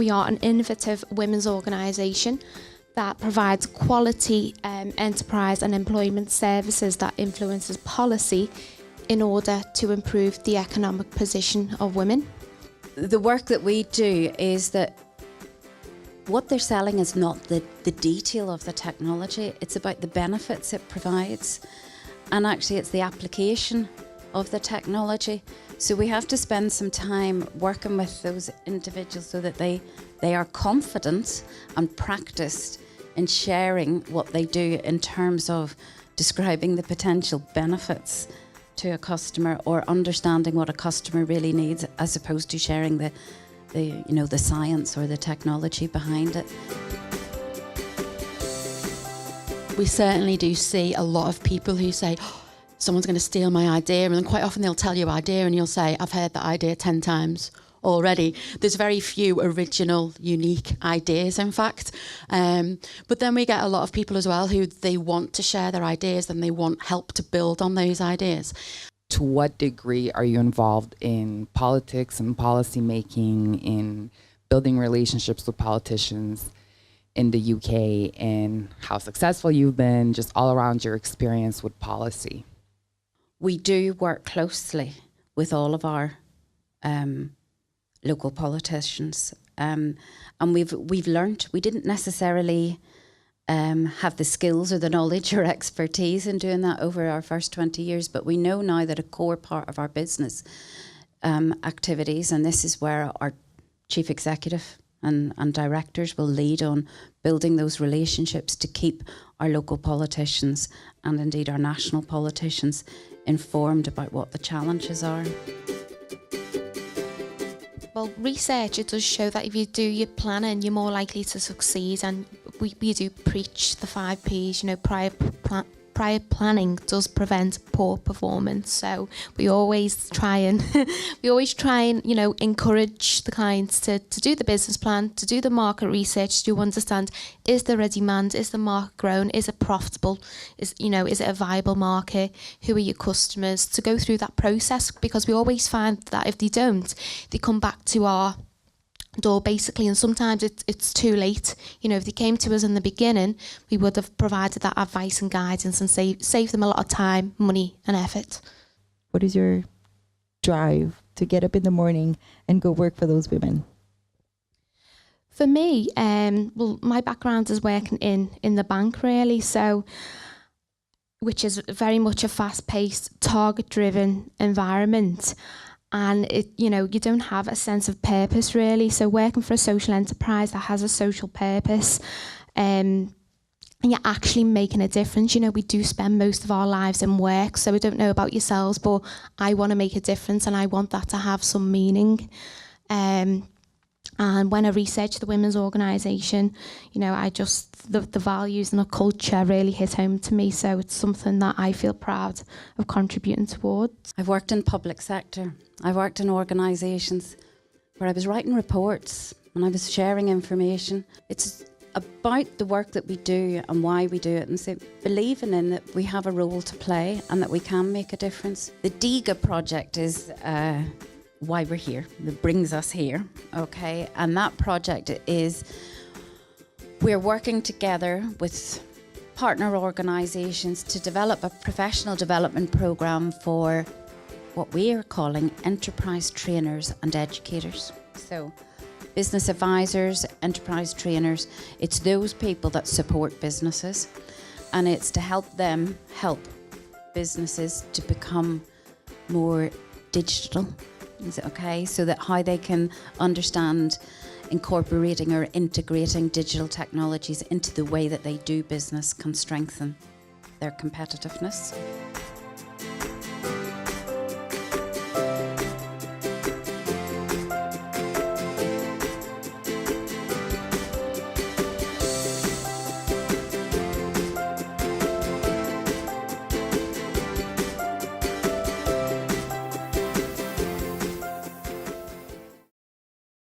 We are an innovative women's organisation that provides quality enterprise and employment services that influences policy in order to improve the economic position of women. The work that we do is that what they're selling is not the detail of the technology, it's about the benefits it provides, and actually it's the application of the technology. So we have to spend some time working with those individuals so that they are confident and practiced in sharing what they do in terms of describing the potential benefits to a customer or understanding what a customer really needs, as opposed to sharing the science or the technology behind it. We certainly do see a lot of people who say, oh, someone's going to steal my idea, and then quite often they'll tell you your idea and you'll say, I've heard that idea 10 times already. There's very few original, unique ideas, in fact. But then we get a lot of people as well who they want to share their ideas and they want help to build on those ideas. To what degree are you involved in politics and policy making, in building relationships with politicians in the UK, and how successful you've been just all around your experience with policy? We do work closely with all of our local politicians, and we've learnt. We didn't necessarily have the skills or the knowledge or expertise in doing that over our first 20 years, but we know now that a core part of our business activities, and this is where our chief executive and directors will lead on building those relationships to keep our local politicians and indeed our national politicians informed about what the challenges are. Well, research, it does show that if you do your planning, you're more likely to succeed, and we do preach the 5 Ps, prior planning does prevent poor performance. So we always try and encourage the clients to do the business plan, to do the market research, to understand, is there a demand, is the market growing, is it profitable, is it a viable market, who are your customers, to go through that process, because we always find that if they don't, they come back to our door basically, and sometimes it's too late. If they came to us in the beginning, we would have provided that advice and guidance and saved them a lot of time, money and effort. What is your drive to get up in the morning and go work for those women? For me, my background is working in the bank really, so which is very much a fast-paced, target-driven environment. And you don't have a sense of purpose really. So working for a social enterprise that has a social purpose, and you're actually making a difference. We do spend most of our lives in work, so I don't know about yourselves, but I want to make a difference and I want that to have some meaning. And when I researched the women's organisation, the values and the culture really hit home to me. So it's something that I feel proud of contributing towards. I've worked in public sector. I've worked in organisations where I was writing reports and I was sharing information. It's about the work that we do and why we do it, and so believing in that we have a role to play and that we can make a difference. The DIGA project is why we're here, that brings us here, okay? And that project is, we're working together with partner organisations to develop a professional development programme for what we are calling enterprise trainers and educators. So business advisors, enterprise trainers, it's those people that support businesses, and it's to help them help businesses to become more digital. Is it okay? So that how they can understand incorporating or integrating digital technologies into the way that they do business can strengthen their competitiveness.